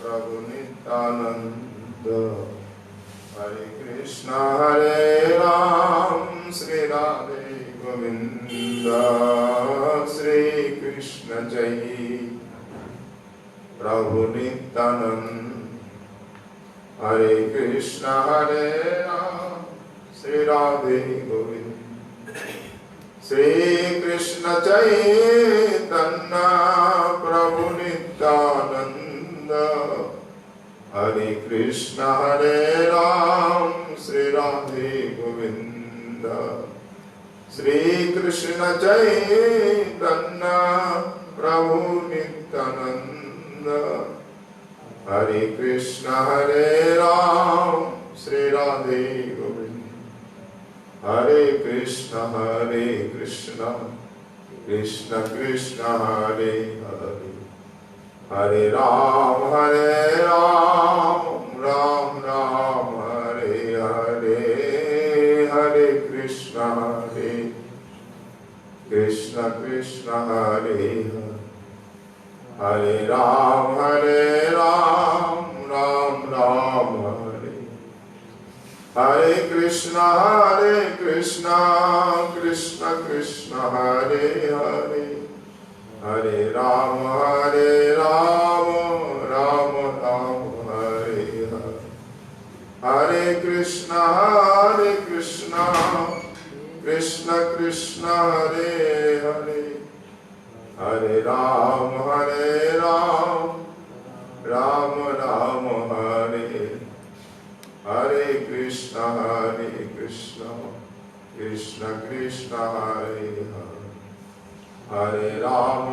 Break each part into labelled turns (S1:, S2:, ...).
S1: प्रभु नित्यानंद। हरे कृष्णा हरे राम श्री राधे गोविंद। श्री कृष्ण जय प्रभु नित्यानंद। हरे कृष्णा हरे राम श्री राधे गोविंद। श्री कृष्ण चैतन्य प्रभु नित्यानंद। हरे कृष्ण हरे राम श्री राधे गोविंद। श्री कृष्ण चैतन्य प्रभु नित्यानंद। हरे कृष्ण हरे राम श्री राधे गोविंद। हरे कृष्ण कृष्ण कृष्ण हरे हरे, हरे राम राम राम हरे हरे। हरे कृष्ण कृष्ण हरे हरे, हरे राम राम राम हरे। हरे कृष्ण कृष्ण कृष्ण हरे हरे, हरे राम राम राम हरे हरे। हरे कृष्ण कृष्ण कृष्ण हरे हरे, हरे राम राम राम हरे। हरे कृष्ण कृष्ण कृष्ण हरे हरे, हरे राम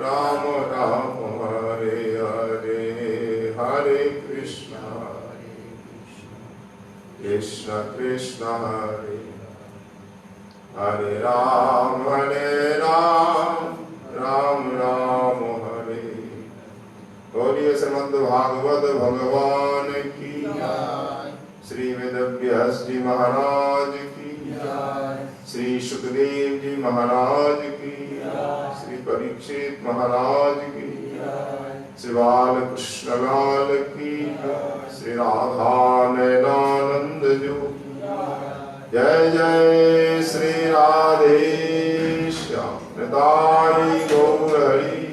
S1: राम राम हरे हरे। हरे कृष्ण कृष्ण हरे, हरे राम राम राम हरे। बोलिए श्रीमद् भागवत भगवान की, श्री वेदव्यास जी महाराज की, श्री सुखदेव जी महाराज की, श्री परीक्षित महाराज की, श्री बालकृष्ण लाल की, श्री राधा नयनानंद जो। जय जय श्री राधे श्याम निताई गौर हरि।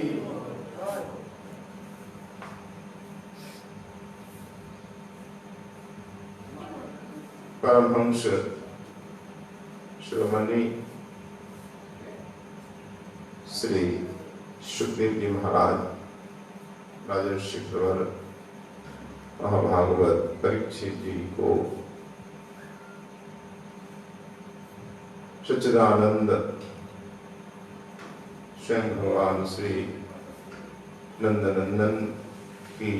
S1: परमहंस शिरोमणि श्री सुखदेव जी महाराज राजर्षि प्रवर महाभागवत परीक्षित जी को सच्चिदानंद स्वयं भगवान श्री नंदनंदन की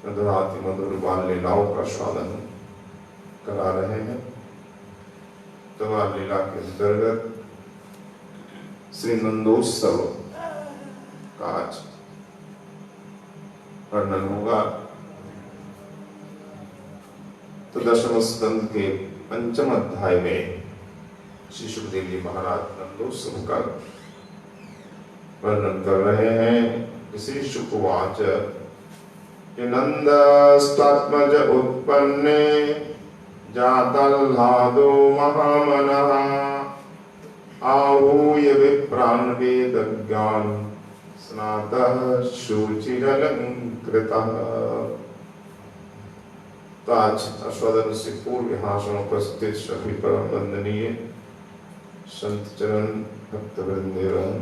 S1: मधुराति मधुर बाल लीलाओं का स्वागत करा रहे हैं। तो बाल लीला के अंतर्गत श्री नंदोत्सव का आज वर्णन होगा। तो दशम स्कंद के पंचम अध्याय में श्री सुखदेव जी महाराज नंदोत्सव का वर्णन कर रहे हैं। श्री शुकवाच नंदस्तात्मज उत्पन्ने जातल्लादो महामनः आहूय विप्रान् वेदज्ञान स्नातः शुचिरलंकृतः। तो आज आस्वादन से पूर्व यहाँ उपस्थित सभी परम वंदनीय संत चरण भक्त वृंदेवन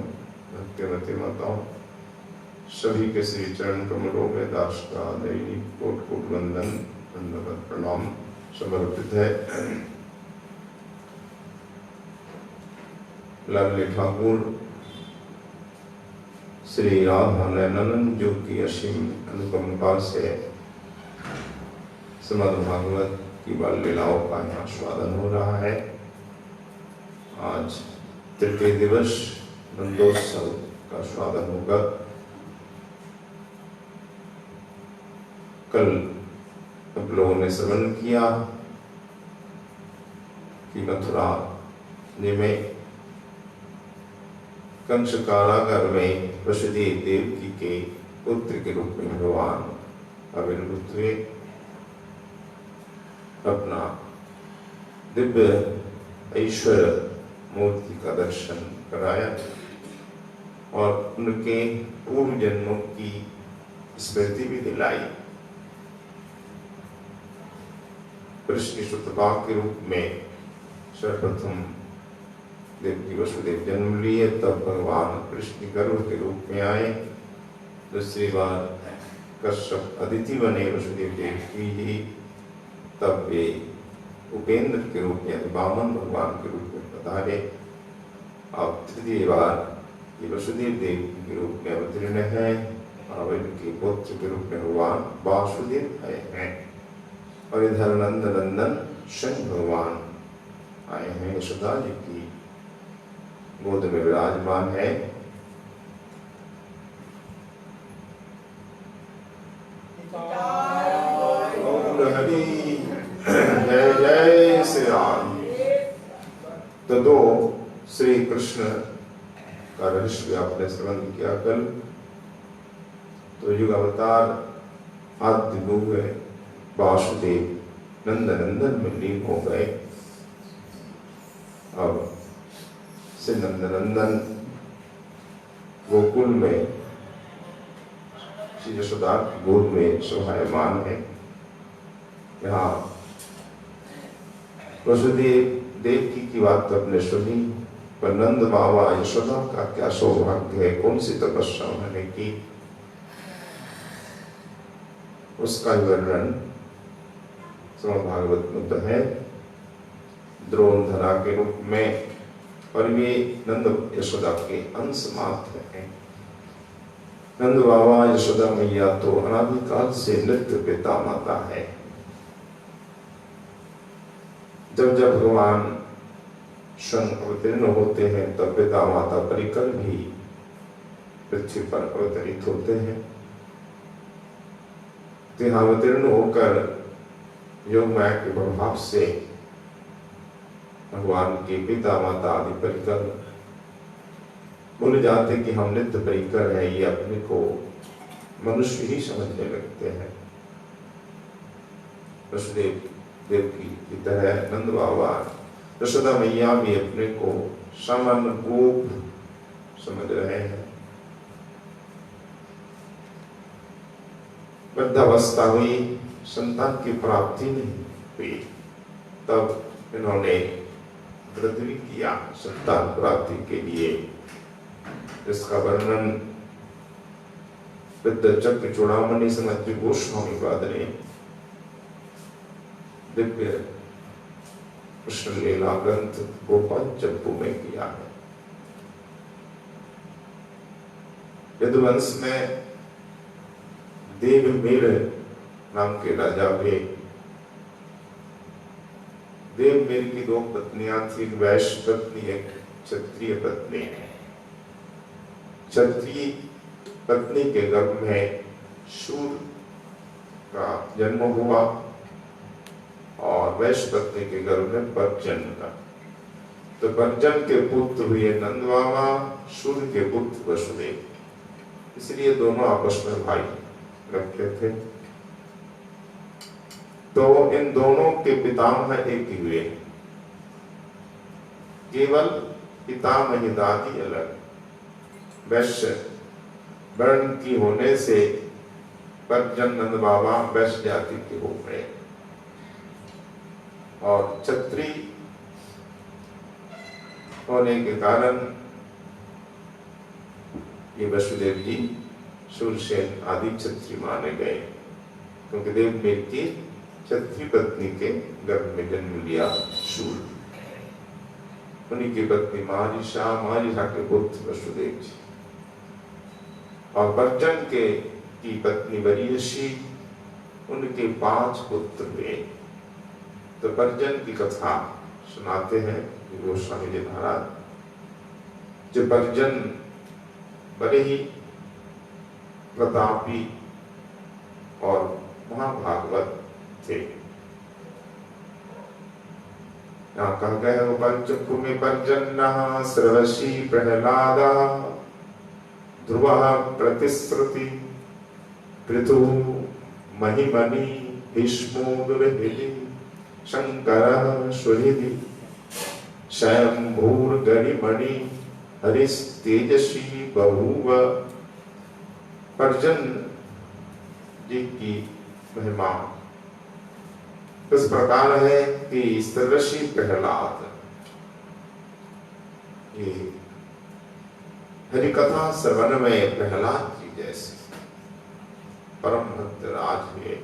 S1: भक्तिमती माताओं सभी के श्री चरण कमलों में दास का दैनिक कोट कोट वंदन धन्यवाद प्रणाम समर्पित है। लाडले ठाकुर श्री राधा नयनानंद जो की असीम अनुकंपा से श्रीमद् भागवत की बाल लीलाओं का यहाँ स्वादन हो रहा है। आज तृतीय दिवस नंदोत्सव का स्वागत होगा। कल आप लोगों ने श्रवण किया कि मथुरा में कंस कारागार में वसुदेव देवकी के पुत्र के रूप में भगवान आविर्भूत हुए, अपना दिव्य ऐश्वर्य मूर्ति का दर्शन कराया और उनके पूर्व जन्मों की स्मृति भी दिलाई। कृष्ण सुतपा के रूप में सर्वप्रथम देवकी वसुदेव जन्म लिए, तब भगवान कृष्ण गर्भ के रूप में आए। दूसरी बार कश्यप अदिति बने वसुदेव देवकी जी, तब वे उपेंद्र के रूप में यानी वामन भगवान के रूप में पधारे। अब तृतीय बार ये वसुदेव देवकी के रूप में अवतीर्ण है और इनके पुत्र के रूप में भगवान वासुदेव हैं। और इधर नंद नंदन शनि भगवान आए हैं, यशोदा जी की गोद में विराजमान है। हरि जय जय श्री राम। तो दो श्री कृष्ण का रहस्य आपने श्रवण किया कल। तो युग अवतार आदि लोग है वासुदेव नंद नंदन में लीन हो गए। अब से नंद नंदन गोकुल में श्री यशोदा की गोद में शोभायमान है। यहाँ वसुदेव देवकी की बात तो अपने सुनी, पर नंद बाबा यशोदा का क्या सौभाग्य है, कौन सी तपस्या उन्होंने की, उसका वर्णन श्रीमद् भागवत में तो है द्रोणधरा के रूप में। और वे नंद यशोदा के अंश मात्र हैं। नंद बाबा यशोदा मैया तो अनादिकाल से नित्य पिता माता है। जब जब भगवान स्वयं अवतीर्ण होते हैं तब पिता माता परिकर भी पृथ्वी पर अवतरित होते हैं। यहाँ अवतीर्ण होकर योग माया के प्रभाव से भगवान के पिता माता आदि परिकर भूल जाते कि हम नित्य परिकर है, ये अपने को मनुष्य ही समझने लगते हैं। वसुदेव देवकी की तरह नंद बाबा यशोदा मैया भी अपने को सामान्य गोप समझ रहे हैं। वृद्धावस्था हुई, संतान की प्राप्ति नहीं हुई, तब इन्होंने व्रत भी किया संतान प्राप्ति के लिए। इसका वर्णन चक्र चूड़ामणि समझ गोस्वामी पाद ने दिव्य कृष्ण लीला ग्रंथ गोपाल चप्पू में किया है। यदुवंश में देवमीर नाम के राजा थे। देवमीर की दो पत्नियां थी, वैश्य पत्नी एक क्षत्रिय पत्नी। क्षत्रिय पत्नी के गर्भ में शूर का जन्म हुआ और वैश्य पत्नी के गर्भ में पर्जन का। तो पर्जन के पुत्र हुए नंद बाबा, शूर के पुत्र वसुदेव, इसलिए दोनों आपस में भाई रखते थे। तो इन दोनों के पितामह एक ही हुए, केवल पितामही दादी अलग। वैश्य वर्ण की होने से पर्जन नंद बाबा वैश्य जाति के हो गए और क्षत्रिय होने के कारण ये वसुदेव जी शूरसेन आदि क्षत्रिय माने गए, क्योंकि देवमीर की क्षत्रिय पत्नी के गर्भ में जन्म लिया शूर। उन्हीं की पत्नी मारिशा, मारिशा के पुत्र वसुदेव जी। और पर्जन के की पत्नी वरीयसी, उनके 5 पुत्र हुए। तो पर्जन की कथा सुनाते हैं गोस्वामी जी महाराज। जो पर्जन बड़े ही प्रतापी और महाभागवत थे। यहाँ कहा गया है गोपाल चक्कु में पर्जन्य श्रवशी प्रहलाद ध्रुव प्रतिश्रुति पृथु महिमणि भीष्मो दुर्भिधि शंकर सुहृदि स्वयंभूर्गणिमणि हरिस्तेजस्वी बभूव। पर्जन जी की महिमा इस प्रकार है कि सर्वशी प्रहलाद, ये हरिकथा श्रवण में प्रहलाद जी जैसे परम भक्त राज हुए,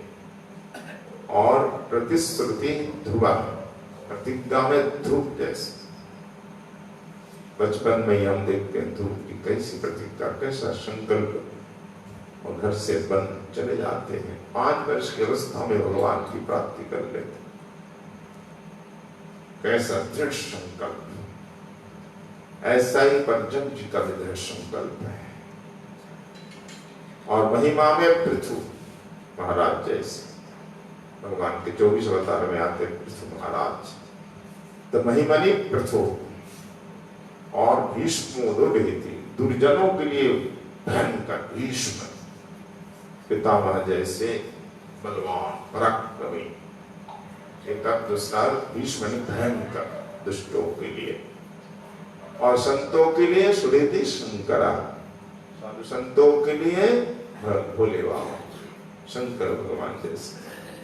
S1: और प्रतिश्रुति ध्रुव, प्रतिज्ञा में ध्रुव जैसे। बचपन में ही हम देखते हैं ध्रुव की कैसी प्रतिज्ञा, कैसा संकल्प, और घर से बन चले जाते हैं। 5 वर्ष की अवस्था में भगवान की प्राप्ति कर लेते। कैसा दृढ़ संकल्प, ऐसा ही पर्जन जी का भी दृढ़ संकल्प है। और महिमा में पृथु महाराज जैसे, भगवान के 24 अवतार में आते पृथु महाराज, तो महिमणि पृथु। और भीष्मो दुर्भिधि, दुर्जनों के लिए भयंकर भीष्म, पितामह जैसे बलवान पराक्रमी। एक दूसरा भीष्म भयंकर दुष्टों के लिए, और संतों के लिए सुहृदि शंकरा, साधु संतों के लिए भोले बाबा शंकर भगवान जैसे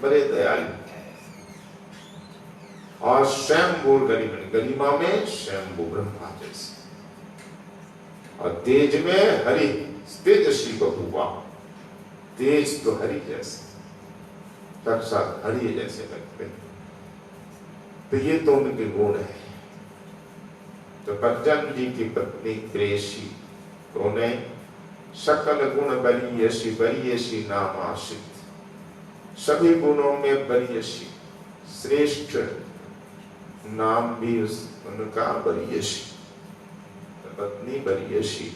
S1: बड़े दयालु। और स्वयंभू गरिमा में स्वयंभू ब्रह्मा जैसे, और तेज में हरि तेजस्वी बभूवा, तेज तो हरि जैसे, साक्षात हरि जैसे लगते हैं। तो ये तो उनके गुण है। तो पर्जन जी की पत्नी प्रेषी तो उन्हें सकल गुण बलियसी, बलियसी नाम आशित, सभी गुणों में बलियसी, श्रेष्ठ नाम भी उनका बलियसी, पत्नी बलियसी।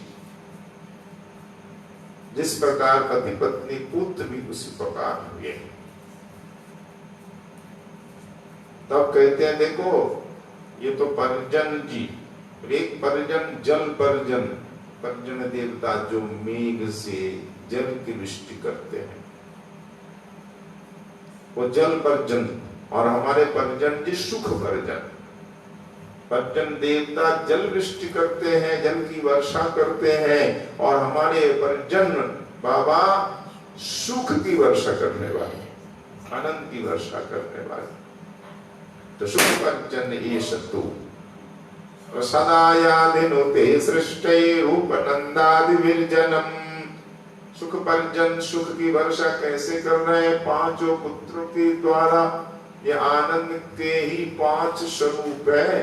S1: जिस प्रकार पति पत्नी पुत्र भी उसी प्रकार हुए। तब कहते हैं देखो ये तो पर्जन जी, एक पर्जन जल पर्जन, पर्जन देवता जो मेघ से जल की वृष्टि करते हैं, वो जल पर्जन। और हमारे पर्जन जी सुख पर्जन, पर्जन देवता जल वृष्टि करते हैं, जल की वर्षा करते हैं, और हमारे पर्जन बाबा सुख की वर्षा करने वाले, आनंद की वर्षा करने वाले। तो सुख पर्जन ये शत्रु सदायाधिनुते सृष्टि रूप नंदादि विरजनम। सुख पर्जन सुख की वर्षा कैसे कर रहे हैं? 5 पुत्रों के द्वारा। ये आनंद के ही 5 स्वरूप है।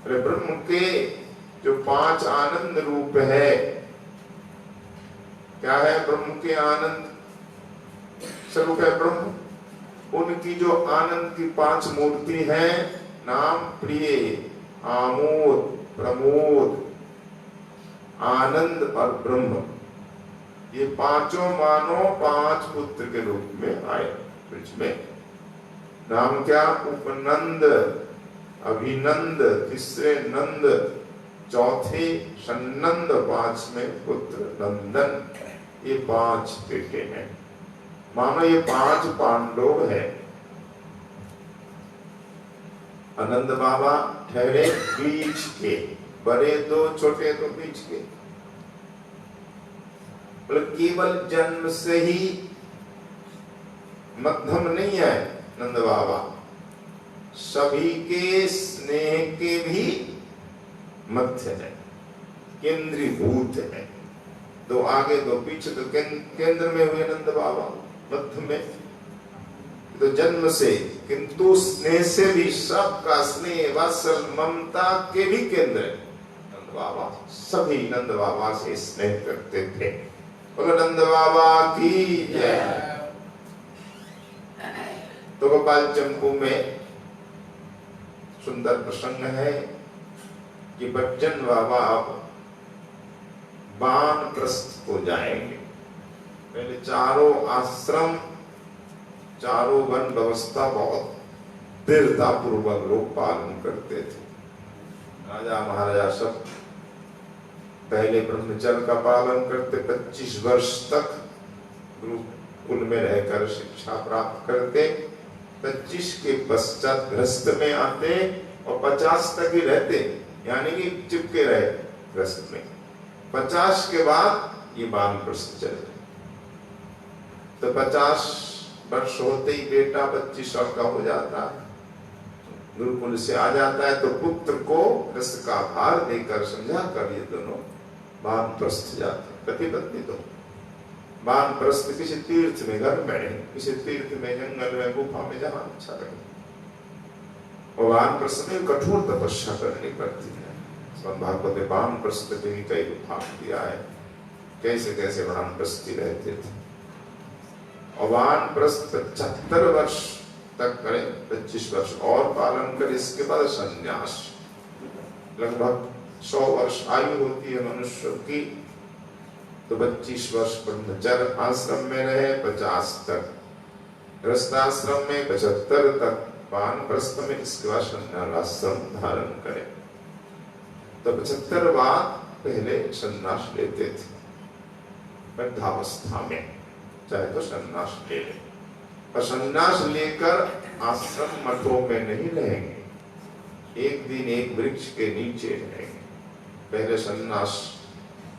S1: अरे ब्रह्म के जो 5 आनंद रूप है, क्या है ब्रह्म के आनंद स्वरूप है ब्रह्म। उनकी जो आनंद की 5 मूर्ति है, नाम प्रिय, आमोद, प्रमोद, आनंद और ब्रह्म, ये 5 मानो 5 पुत्र के रूप में आए बीच में। नाम क्या? उपनंद, अभिनंद, तीसरे नंद, चौथे सन्नंद, 5वें पुत्र नंदन। ये 5 बेटे हैं। मानो ये 5 पांडव है। आनंद बाबा ठहरे बीच के, बड़े 2 छोटे 2 बीच के। केवल जन्म से ही मध्यम नहीं है नंद बाबा, सभी के स्नेह के भी मध्य है, केंद्रीभूत है। 2 आगे 2 पीछे, तो केंद्र में हुए नंद बाबा, मध्य में। तो जन्म से, किंतु स्नेह से भी, सबका स्नेह वात्सल ममता के भी केंद्र है नंद बाबा। सभी नंद बाबा से स्नेह करते थे। बोलो नंद बाबा की जय। तो गोपाल चंपू में सुंदर प्रसंग है कि बच्चन बाबा अब वानप्रस्थ हो जाएंगे। पहले चारों आश्रम, चारों वन व्यवस्था बहुत दृढ़ता पूर्वक लोग पालन करते थे। राजा महाराजा सब पहले ब्रह्मचर्य का पालन करते, 25 वर्ष तक गुरुकुल में रहकर शिक्षा प्राप्त करते, 25 के पश्चात गृहस्थ में आते और 50 तक ही रहते, यानी कि चिपके रहे गृहस्थ में। 50 के बाद ये वानप्रस्थ चले। तो 50 वर्ष होते ही बेटा 25 वर्ष का हो जाता है, गुरुकुल से आ जाता है, तो पुत्र को गृहस्थ का भार देकर समझा कर ये दोनों वानप्रस्थ जाते, पति पत्नी दो। वानप्रस्थ किसी तीर्थ में, घर में नहीं, किसी तीर्थ में, जंगल में, गुफा में, जहां अच्छा लगे। और वानप्रस्थ में कठोर तपस्या करनी पड़ती है। भागवत में वानप्रस्थ के कई भाग दिया है, कैसे कैसे वानप्रस्थी रहते थे। और वानप्रस्थ 75 वर्ष तक करे, 25 वर्ष और पालन करे, इसके बाद संन्यास। लगभग 100 वर्ष आयु होती है मनुष्य की, तो 25 वर्ष ब्रह्मचर्य आश्रम में रहे, 50 तक गृहस्थाश्रम में, 75 तक वानप्रस्थ में, इसके बाद संन्यासाश्रम धारण करे। तो 75 बाद पहले संन्यास लेते थे वृद्धावस्था में, चाहे तो संन्यास ले ले, और संन्यास लेकर आश्रम मठों में नहीं रहेंगे, एक दिन एक वृक्ष के नीचे रहेंगे। पहले संन्यास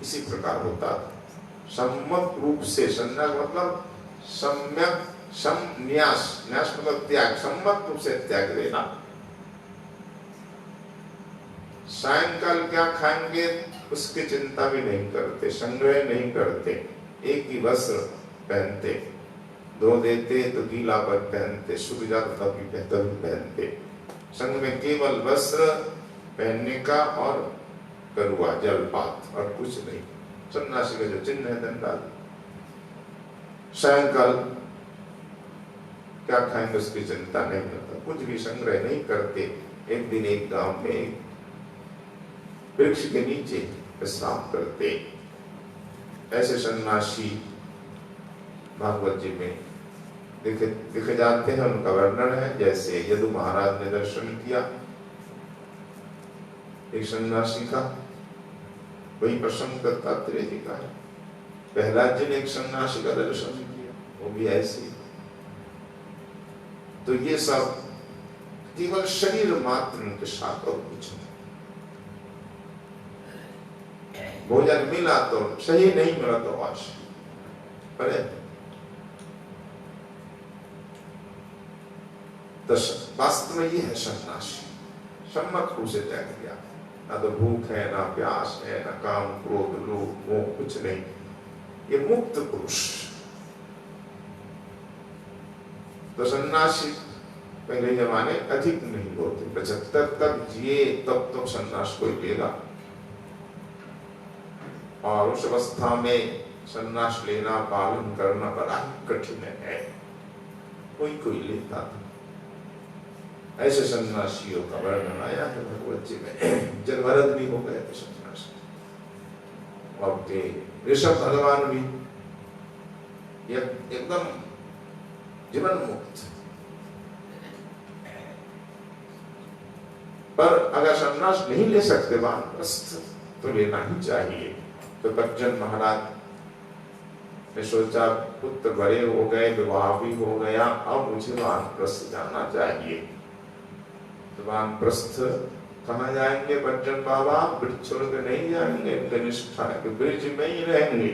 S1: इसी प्रकार होता था, सम्यक रूप से। संन्यास मतलब सम्यक, संन्यास, न्यास मतलब त्याग, सम्यक रूप से त्याग देना। सायंकाल क्या खाएंगे उसकी चिंता भी नहीं करते, संग्रह नहीं करते, एक ही वस्त्र पहनते, धो देते तो गीला पर पहनते, सूख जाता तभी पहनते। संग में केवल वस्त्र पहनने का और करुआ जलपात और कुछ नहीं। सन्यासी का जो चिन्ह है दंडाल। सायंकाल क्या खाएंगे उसकी चिंता नहीं करता, कुछ भी संग्रह नहीं करते। एक दिन एक गांव में एक वृक्ष के नीचे विश्राम करते। ऐसे सन्यासी भागवत जी में दिखे जाते हैं, उनका वर्णन है। जैसे यदु महाराज ने दर्शन किया एक सन्यासी का, वही प्रसंग दत्तात्रेय जी का है। प्रहलाद जी ने एक सन्यासी का दर्शन किया, वो भी ऐसे। तो ये सब केवल शरीर मात्र उनके साथ, और कुछ नहीं। भोजन मिला तो सही, नहीं मिला तो वाश। तो वास्तव में ये है सन्यासी, सम्मत रूप से त्याग किया। ना तो भूख है, ना प्यास है, ना काम, क्रोध, लोभ, मोह, कुछ नहीं। ये मुक्त पुरुष। तो सन्यासी पहले जमाने अधिक नहीं होते, 75 तक जिए तब तो सन्यास कोई लेगा। और उस अवस्था में सन्यास लेना, पालन करना बड़ा ही कठिन है, कोई कोई लेता था। ऐसे सन्यासियों का वर्णन आया है भगवत जी में। जलभरत भी हो गए थे सन्यासी, और ऋषभ भगवान भी एकदम जीवन मुक्त। पर अगर सन्यास नहीं ले सकते वानप्रस्थ, तो लेना ही चाहिए। तो बच्चन महाराज ने सोचा, पुत्र बड़े हो गए, विवाह भी हो गया, अब मुझे वानप्रस्थ जाना चाहिए। तो वानप्रस्थ कहाँ जाएंगे बच्चन बाबा? ब्रज छोड़ के नहीं जाएंगे, निष्ठा है ब्रिज में ही रहेंगे।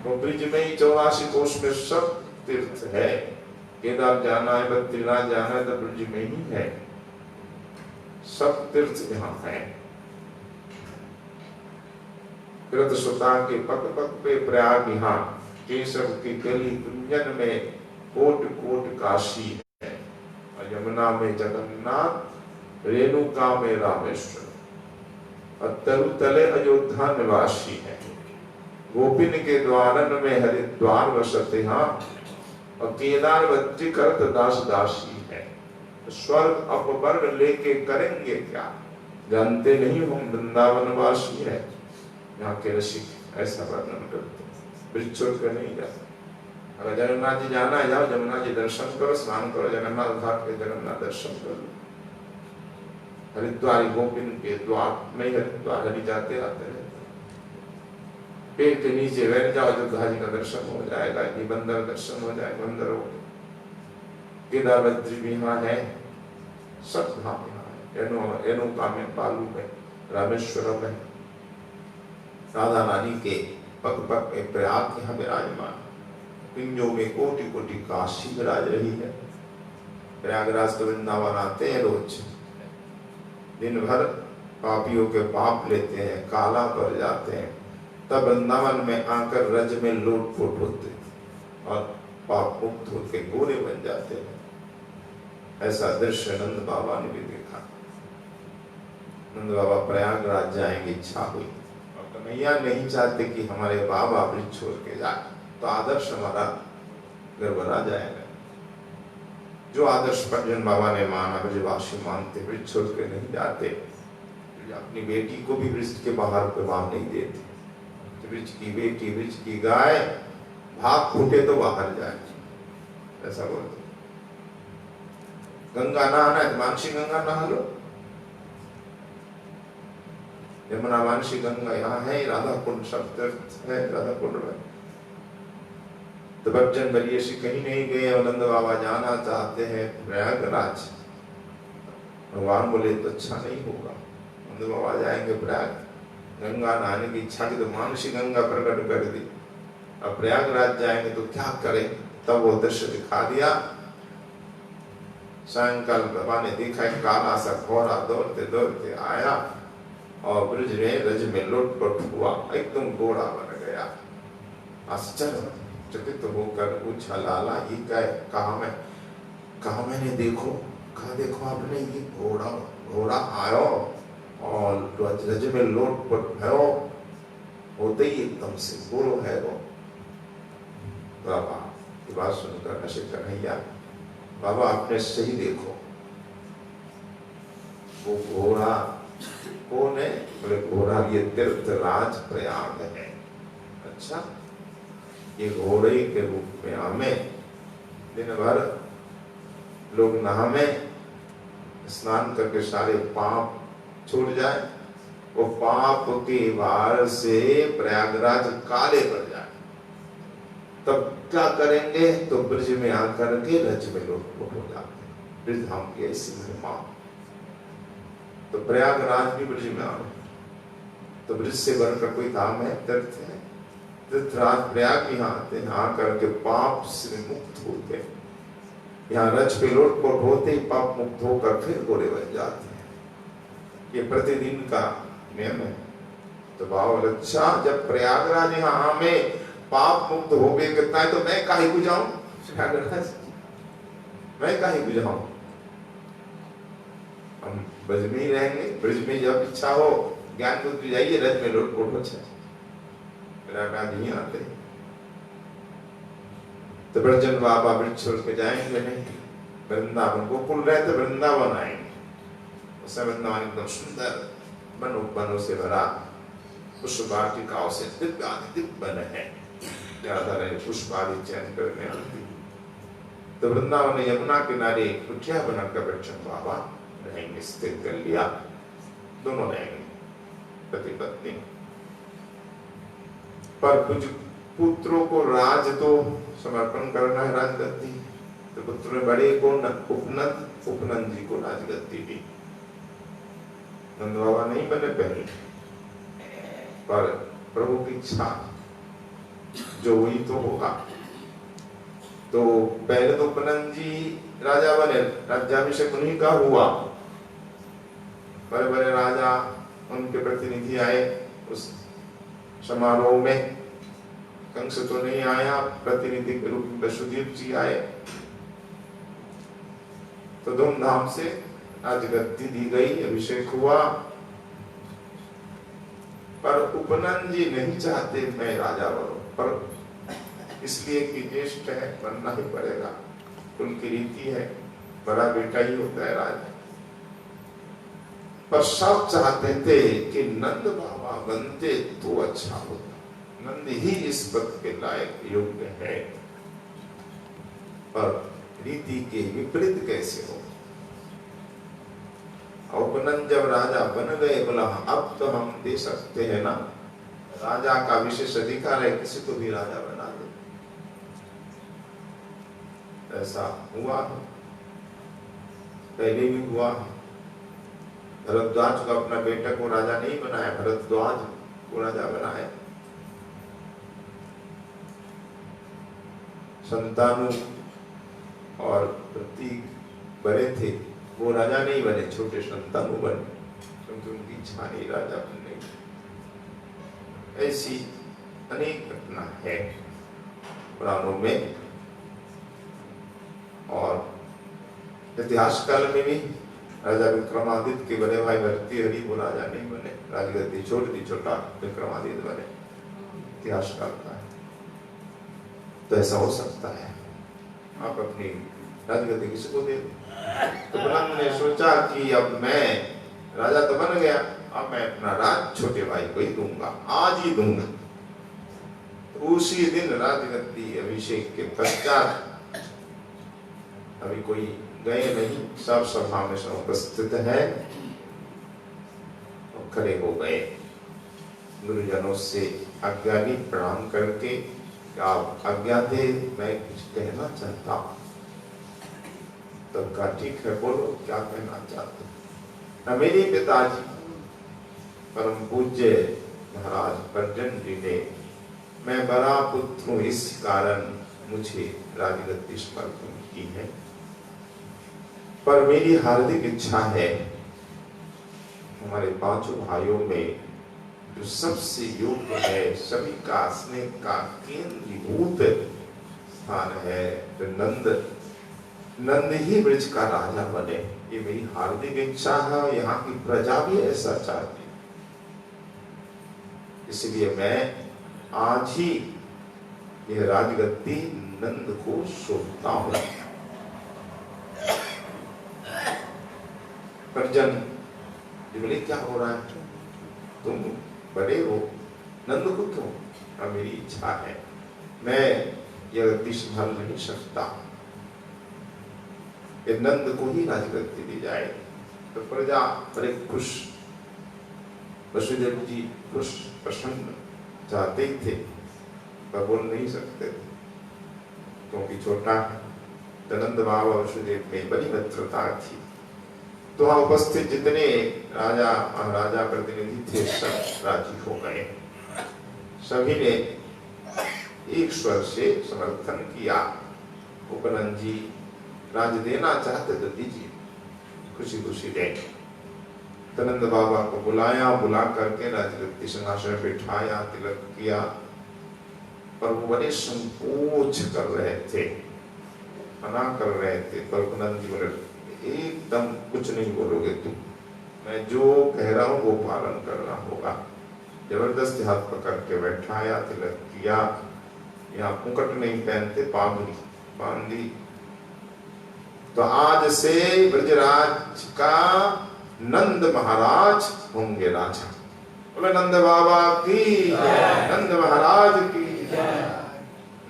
S1: वो ब्रिज में ही 84 कोष में सब तीर्थ है। केदार जाना है, बद्रीनाथ जाना है, तो ब्रिज में ही है, सब तीर्थ यहाँ है। कृतसुता के पग पग पे प्रयाग, यहाँ केशव की गली कुंजन में कोट कोट काशी है। और यमुना में जगन्नाथ, रेणुका में रामेश्वर, और तरुतले अयोध्या निवासी है। गोपिन के द्वारन में हरिद्वार वसते, हाँ, और केदार बद्री करत दास दासी है। स्वर्ग अपवर्ग लेके करेंगे क्या? जानते नहीं हम वृंदावन वासी है। यहाँ के रसिक ऐसा वर्णन करते, ब्रज छोड़ कर नहीं जाते। अगर जगन्नाथ जी जाना है जाओ, जमुना जी दर्शन करो, स्नान करो, जगन्नाथ घाट के जगन्नाथ दर्शन करो। हरिद्वार गोपिन के द्वार में हरिद्वार हरि जाते आते रहते, पेड़ के नीचे बैठ जाओ, अयोध्या जी का दर्शन हो जाएगा, ये बंदर दर्शन हो जाएगा, बंदर हो। केदारद्री भी यहाँ है, सब धाम यहाँ है, रेणुका में, पालू में, रामेश्वरम में, राधा रानी के पग पग में प्रयाग यहाँ विराजमान, पिंजों में कोटि कोटि काशी विराज रही है। प्रयागराज तो वृंदावन आते हैं रोज, दिन भर पापियों के पाप लेते हैं, काला पर जाते हैं, तब वृंदावन में आकर रज में लोटपोट होते और पाप मुक्त होकर गोरे बन जाते हैं। ऐसा दृश्य नंद बाबा ने भी देखा। नंद बाबा प्रयागराज जाएंगे, इच्छा हुई, और कन्हैया नहीं चाहते कि हमारे बाबा ब्रिज छोड़ के जाए, तो आदर्श हमारा गड़बड़ा जाएगा। जो आदर्श पंजन बाबा ने माना, ब्रजवासी मानते, ब्रिज छोड़ के नहीं जाते, अपनी बेटी को भी ब्रिज के बाहर प्रभाव नहीं देते। ब्रिज की बेटी, ब्रिज की गाय, भाग फूटे तो बाहर जाए, ऐसा बोलते। गंगा नहाना है, मानसी गंगा नहा लो, यमुना मानसी गंगा यहाँ है, राधा कुंड सब तीर्थ है, राधा कुंड में। तो बच्चन बलिए से कहीं नहीं गए, आनंद बाबा जाना चाहते हैं प्रयागराज। भगवान बोले तो अच्छा नहीं होगा, आनंद बाबा जाएंगे प्रयाग, गंगा नहाने की इच्छा की तो मानसी गंगा प्रकट कर दी, अब प्रयागराज जाएंगे तो क्या करें। तब वो दृश्य दिखा दिया। सायंकाल बाबा ने देखा एक काला सा घोड़ा दौड़ते दौड़ते आया और ब्रिज में रज में लोटपोट हुआ, एकदम घोड़ा बन गया। आश्चर्य चकित होकर पूछा, लाला ये क्या है? कहा मैंने देखो, कहा देखो आपने ये घोड़ा आयो और रज में लोटपोट भयो, होते ही एकदम से गोरो है वो। बाबा की बात सुनकर हंसे कन्हैया, बाबा आपने सही देखो, वो घोड़ा कौन है? बोले घोड़ा ये तीर्थराज प्रयाग है। अच्छा, ये घोड़े के रूप में हमें दिन भर लोग नहामे, स्नान करके सारे पाप छूट जाए, वो पाप के भार से प्रयागराज काले पड़ जाए, तब क्या करेंगे? तो ब्रिज में आकर के रज में लोटपोट हो जाते हैं। ब्रिज धाम की ऐसी महिमा। तो प्रयागराज भी ब्रिज में आओ, तो ब्रिज से बढ़कर कोई धाम है, तीर्थ है? तीर्थराज प्रयाग यहाँ आते हैं, यहाँ करके पाप से मुक्त होते हैं, यहाँ रज पे लोटपोट होते ही पाप मुक्त होकर फिर गोरे बन जाते हैं। ये प्रतिदिन का नियम है। तो बाबा अच्छा, जब प्रयागराज यहाँ में पाप मुक्त हो गए करता है, तो मैं काहे को जाऊं प्रयागराज? मैं काहे को जाऊं? हम ब्रज में ही रहेंगे, ब्रज में जब इच्छा हो ज्ञान बुद्धि जाइए, रज में लोटपोट हो जाए, प्रयागराज नहीं आते। तो ब्रजन बाबा ब्रिज छोड़ के जाएंगे नहीं, वृंदावन गोकुल रहे तो वृंदावन आएंगे। उस वृंदावन एकदम सुंदर बनों से भरा, पुष्प वाटिकाओं से दिव्य बन है, ज्यादा रहे पुष्प आदि चयन करने आती। तो वृंदावन यमुना किनारे कुटिया बनाकर ब्रजन बाबा रहेंगे, स्थिर कर लिया, दोनों रहेंगे पति पत्नी। पर कुछ पुत्रों को राज तो समर्पण करना है, राजगद्दी। तो पुत्र में बड़े को उपनंद जी को राजगद्दी दी। नंद बाबा नहीं बने पहले, पर प्रभु की इच्छा जो हुई तो होगा। तो पहले तो उपनंद जी राजा बने, राज्याभिषेक उन्हीं का हुआ। बड़े बड़े राजा, उनके प्रतिनिधि आए उस समारोह में। कंस तो नहीं आया, प्रतिनिधि के रूप में वसुदेव जी आए। तो धूमधाम से राजगद्दी दी गई, अभिषेक हुआ। पर उपनंद जी नहीं चाहते मैं राजा बनूं, पर इसलिए कि ज्येष्ठ है, बनना ही पड़ेगा, उनकी रीति है, बड़ा बेटा ही होता है राजा। पर सब चाहते थे कि नंद बाबा बनते तो अच्छा होता, नंद ही इस पद के लायक योग्य है। और रीति के विपरीत कैसे हो। उपनंद जब राजा बन गए, बोला अब तो हम दे सकते हैं ना, राजा का विशेष अधिकार है, किसी को भी राजा बना दो। ऐसा हुआ, पहले भी हुआ। भरद्वाज को अपना बेटा को राजा नहीं बनाया, भरद्वाज को राजा बनाया। संतानु और प्रतीक बड़े थे, वो राजा नहीं बने, छोटे संतानु बने, क्योंकि उनकी इच्छा नहीं राजा बनने की। ऐसी अनेक घटना है पुराणों में और इतिहास काल में भी। राजा विक्रमादित्य के बड़े भाई भर्तृहरि वो राजा नहीं बने, राजगद्दी छोड़ दी, छोटा विक्रमादित्य बने। इतिहास काल का है, तो ऐसा हो सकता है। आप अपनी राजगद्दी किसी को दे। तो बुलंद ने सोचा कि अब मैं राजा तो बन गया, अब मैं अपना राज छोटे भाई को ही दूंगा, आज ही दूंगा। तो उसी दिन राजगद्दी अभिषेक के पश्चात, अभी कोई गए नहीं, सब सभा में सब उपस्थित है, और खड़े हो गए। गुरुजनों से आज्ञा ली, प्रणाम करके, आप आज्ञा दे, मैं कुछ कहना चाहता हूँ। तब कहा ठीक है, बोलो क्या कहना चाहते हो। मेरे पिताजी परम पूज्य महाराज पर्जन जी ने, मैं बड़ा पुत्र हूँ, इस कारण मुझे राजगद्दी समर्पण की है, पर मेरी हार्दिक इच्छा है हमारे पांचों भाइयों में जो सबसे योग्य है, सभी का स्नेह का केंद्रीभूत स्थान है, तो नंद ही ब्रज का राजा बने। ये मेरी हार्दिक इच्छा है, यहाँ की प्रजा भी ऐसा चाहती, इसलिए मैं आज ही यह राजगद्दी नंद को सौंपता हूं। पर्जन जी बोले क्या हो रहा है, तुम बड़े हो, नंद को क्यों? अब मेरी इच्छा है, मैं यह गद्दी संभाल नहीं सकता, ये नंद को ही राजगद्दी दी जाए। तो प्रजा बड़े खुश, वसुदेव जी खुश प्रसन्न चाहते ही थे, पर बोल नहीं सकते थे क्योंकि छोटा है। नंद बाबा वसुदेव में बड़ी मित्रता थी, तो वहां उपस्थित जितने राजा महाराजा प्रतिनिधि थे सब राजी हो गए। सभी ने एक स्वर से समर्थन किया। उपनंद जी राज देना चाहते तो दीजिए, खुशी खुशी दे। नंद बाबा को बुलाया, बुला करके राजगद्दी सिंहासन बिठाया, तिलक किया, पर वो बड़े संकोच कर रहे थे, मना कर रहे थे। पर उपनंद जी बोले एकदम कुछ नहीं बोलोगे तुम, मैं जो कह रहा हूँ वो पालन करना होगा। जबरदस्ती हाथ पकड़ के बैठाया, तिलक किया, यहाँ मुकुट नहीं पहनते, पागड़ी बांध दी। तो आज से ब्रजराज का नंद महाराज होंगे राजा। बोले नंद बाबा की, नंद महाराज की।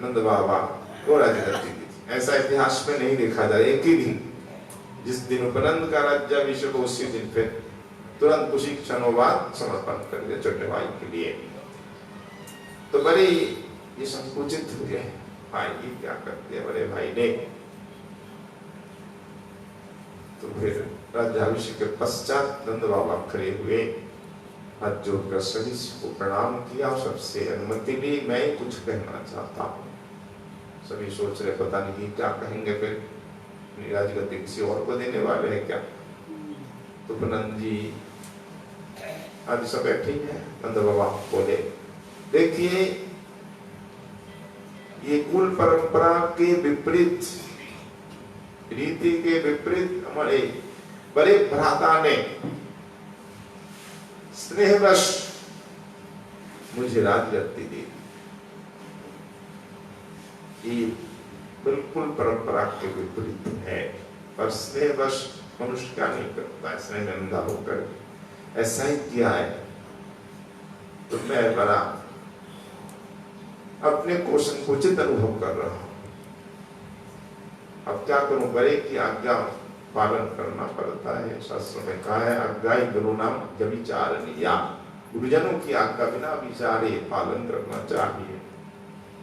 S1: नंद बाबा को राजगद्दी दी। ऐसा इतिहास में नहीं देखा जाए। एक ही दिन, जिस दिन उपनंद का राज्याभिषेक, उसी दिन फिर तुरंत कुछ ही क्षणों बाद समर्पण कर दिया छोटे भाई के लिए। तो बड़े ये संकुचित हुए, भाई ये क्या करते हैं बड़े भाई ने। तो फिर राज्याभिषेक के पश्चात नंद बाबा खड़े हुए, हाथ जोड़कर सभी को प्रणाम किया और सबसे अनुमति ली, मैं कुछ कहना चाहता हूँ। सभी सोच रहे पता नहीं क्या कहेंगे, फिर राजगद्दी किसी और को देने वाले हैं क्या। तो उपनंद जी आज सब बैठे हैं। नंद बाबा बोले देखिए, ये कुल परंपरा के विपरीत, रीति के विपरीत हमारे बड़े भ्राता ने स्नेहवश मुझे राजगद्दी दी। ये बिल्कुल परंपरा के विपरीत है, पर स्नेहवश मनुष्य क्या नहीं करता, स्नेह में अंधा होकर ऐसा ही किया है। तो मैं बड़ा अपने को संकुचित अनुभव कर रहा हूं। अब क्या करूं, बड़े की आज्ञा पालन करना पड़ता है। शास्त्र में कहा है आज्ञा गुरु नाम व्यभिचारणीया, गुरुजनों की आज्ञा बिना विचारे पालन करना चाहिए।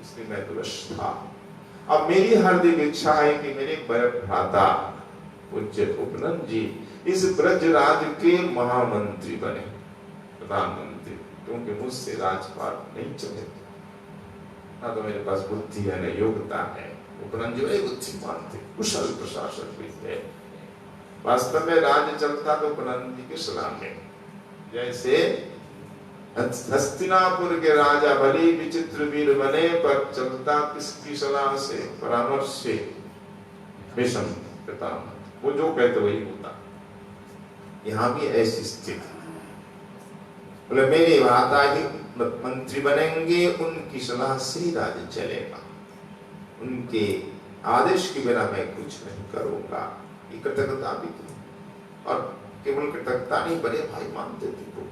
S1: इसलिए मैं दुरुष था। अब मेरी हार्दिक इच्छा है कि मेरे बड़े भ्राता पूज्य उपनंद जी इस ब्रजराज के महामंत्री बने, प्रधानमंत्री, क्योंकि मुझसे राजपाट नहीं चलेगा, ना तो मेरे पास बुद्धि है न योग्यता है। उपनंद जी बड़े बुद्धिमान थे, कुशल प्रशासक भी थे। वास्तव में राज्य चलता तो उपनंद जी की सलाह में, जैसे हस्तिनापुर के राजा भले विचित्र वीर बने, पर चलता किसकी सलाह से, परामर्श से, भीष्म पितामह, वो जो कहते वही होता। यहाँ भी ऐसी स्थिति, बोले मेरे भ्राता ही मंत्री बनेंगे, उनकी सलाह से ही राज्य चलेगा, उनके आदेश के बिना मैं कुछ नहीं करूंगा। ये कृतज्ञता भी थी, और केवल कृतज्ञता नहीं, बड़े भाई मानते थे वो।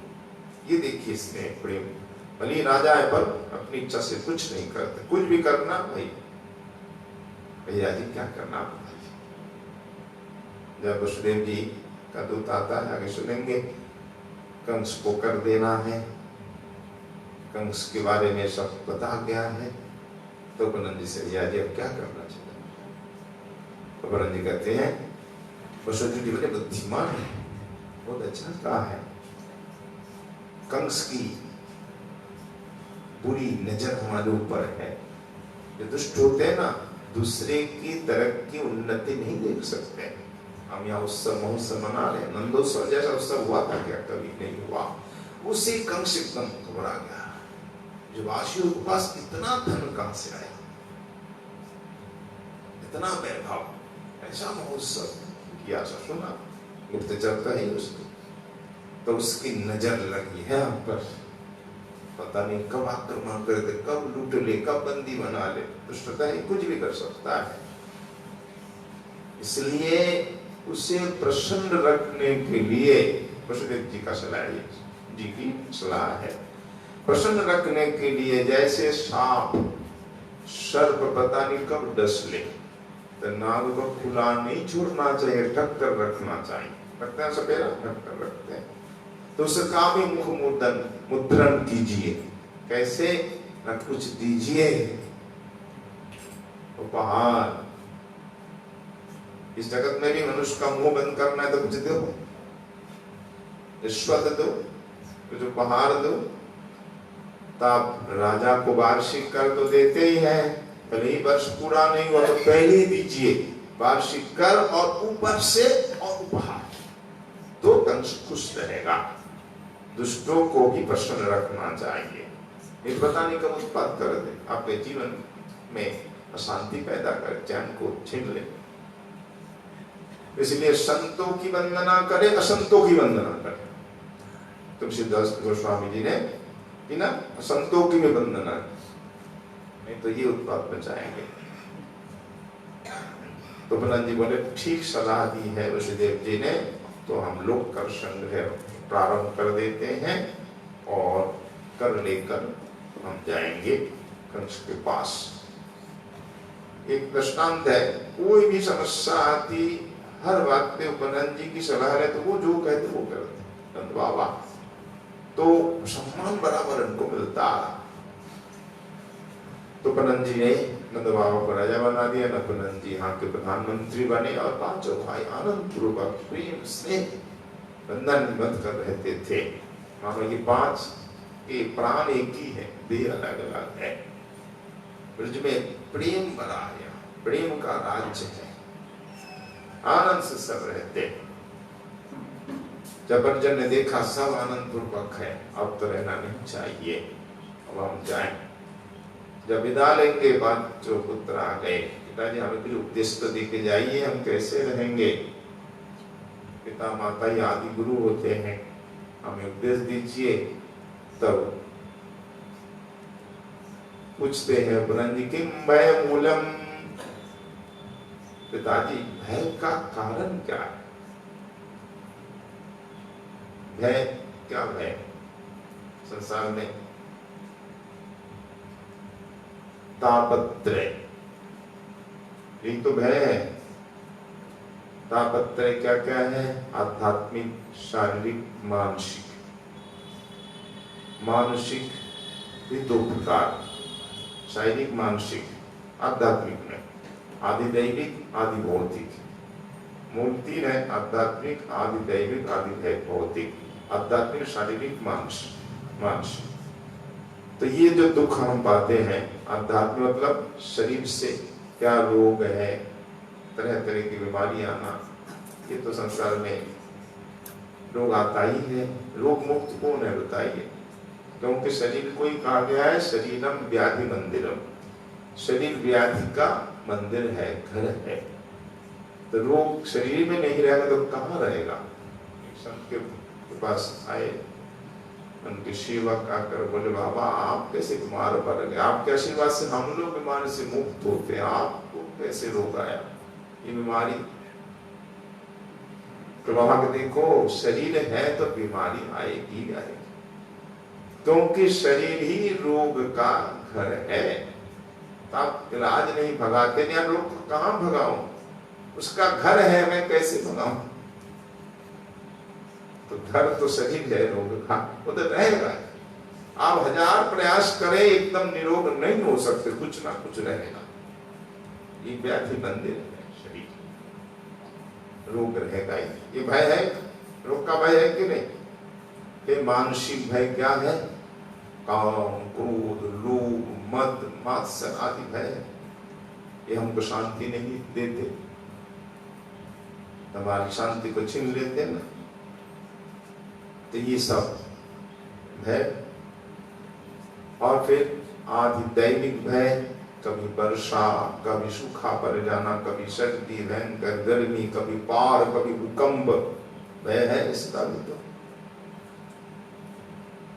S1: ये देखिए स्नेह प्रेम, भले राजा है पर अपनी इच्छा से कुछ नहीं करते, कुछ भी करना भाई भैया जी क्या करना बताइए। जब वसुदेव जी का दूत आता है, आगे सुनेंगे, कंस को कर देना है, कंस के बारे में सब बता गया है, तो उपनंद जी से भैया जी अब क्या करना चाहिए। उपनंद जी कहते हैं वसुदेव जी बड़े बुद्धिमान है, बहुत अच्छा कहा है, कंस की बुरी नजर हमारे ऊपर है। जो दुष्ट होते हैं ना, दूसरे की तरक्की उन्नति नहीं देख सकते। हम यहाँ उत्सव महोत्सव मना रहे, नंदोत्सव जैसा उत्सव हुआ था क्या? कभी नहीं हुआ। उसी कंस एकदम घबरा गया, जो वासियों के पास इतना धन कहां से आया, इतना वैभव, ऐसा महोत्सव किया था, सुना गुप्तचर का ही उसको, तो उसकी नजर लगी है हम पर, पता नहीं कब आक्रमण कर दे, कब लूट ले, कब बंदी बना ले। दुष्टता ही कुछ भी कर सकता है। इसलिए उसे प्रसन्न रखने के लिए वसुदेव जी का सलाह है, जी की सलाह है, प्रसन्न रखने के लिए जैसे सांप सर्प पता नहीं कब डस ले, तो नाग को खुला नहीं छोड़ना चाहिए, ढक कर रखना चाहिए। रखते हैं सपेरा, ढक कर रखते हैं। तो उसका भी मुख मुद्रण कीजिए, कैसे? न कुछ दीजिए उपहार। इस जगत में भी मनुष्य का मुंह बंद करना है तो कुछ दो, रिश्वत दो, कुछ उपहार दो। तो आप राजा को वार्षिक कर तो देते ही हैं, भले ही वर्ष पूरा नहीं हुआ तो पहले ही दीजिए वार्षिक कर, और ऊपर से और उपहार, तो कंस खुश रहेगा। दुष्टों को भी प्रसन्न रखना चाहिए। ये पता नहीं कब उत्पाद कर दे, आपके जीवन में अशांति पैदा कर, चैन को छीन ले। इसलिए संतों की वंदना करे, असंतों की वंदना करे। तुलसीदास गोस्वामी जी ने कि ना संतों की भी वंदना, नहीं तो ये उत्पाद बचाएंगे। तो उपनंद जी बोले ठीक सलाह दी है वसुदेव जी ने, तो हम लोग कर संग्रह प्रारंभ कर देते हैं, और कर लेकर हम जाएंगे कंस के पास। एक दृष्टांत है, कोई भी समस्या आती, हर बात पे उपनंद जी की सलाह है, तो वो जो कहते वो करते नंद बाबा, तो सम्मान बराबर उनको मिलता। तो उपनंद जी ने नंद बाबा को राजा बना दिया, उपनंद जी यहाँ के प्रधानमंत्री बने, और पांचों भाई आनंद पूर्वक प्रेम स्नेह बंधन निबद्ध कर रहते थे। मानो ये पांच के प्राण एक ही है, देह अलग अलग है। ब्रज में प्रेम भरा है, प्रेम का राज्य है, आनंद से सब रहते। जब अर्जुन ने देखा सब आनंद पूर्वक है, अब तो रहना नहीं चाहिए, अब हम जाएं। जब विदा लेंगे बाद जो पुत्र आ गए, पिताजी हमें कुछ उपदेश तो देके जाइए, हम कैसे रहेंगे। पिता माता ही आदि गुरु होते हैं, हमें उपदेश दीजिए। तब पूछते हैं उपनंद जी किम भय मूलम, पिताजी भय का कारण क्या है? भय क्या? भय संसार में तापत्रय, यही तो भय है। तापत्रय क्या क्या है? आध्यात्मिक, शारीरिक, मानसिक। मानसिक भी दो प्रकार, शारीरिक, मानसिक। आध्यात्मिक में आदि दैविक, आदि भौतिक। मूल तीन है, आध्यात्मिक, आदि दैविक, आदि भौतिक। आध्यात्मिक, शारीरिक, मानसिक। तो ये जो दुख हम पाते हैं, आध्यात्मिक मतलब शरीर से क्या रोग है, तरह तरह की बीमारी आना, ये तो संसार में रोग आता ही है। रोग मुक्त कौन है बताइए? क्योंकि शरीर को ही कहा गया है शरीरम व्याधि मंदिरम, शरीर व्याधि का मंदिर है, घर है। तो रोग शरीर में नहीं रहेगा तो कहाँ रहेगा? संत के पास आए, उनके सेवक आकर बोले, बाबा आप कैसे बीमार पड़ गए? आपके आशीर्वाद से हम लोग बीमारी से मुक्त होते हैं, आपको कैसे रोग आया ये बीमारी? तो बाबा के देखो, शरीर है तो बीमारी आएगी आएगी, क्योंकि शरीर ही रोग का घर है। तो आप इलाज नहीं भगाते, नहीं रोग को कहाँ भगाऊं? उसका घर है, मैं कैसे भगाऊं? तो घर तो शरीर है रोग का, वो तो रहेगा। आप हजार प्रयास करें एकदम निरोग नहीं हो सकते, कुछ ना कुछ रहेगा। ये व्याधि मंदिर है शरीर, रोग रहेगा ही। ये भय है, रोग का भय है कि नहीं? ये मानसिक भय क्या है? काम, क्रोध, लोभ, मद, मात्सर्य आदि भय है। ये हमको शांति नहीं देते, हमारी शांति को छीन लेते ना। तो ये सब भय। और फिर आदि दैविक भय, कभी वर्षा, कभी सूखा पड़ जाना, कभी सर्दी, भयंकर गर्मी, कभी बाढ़, कभी भूकंप, भय है इसका भी। तो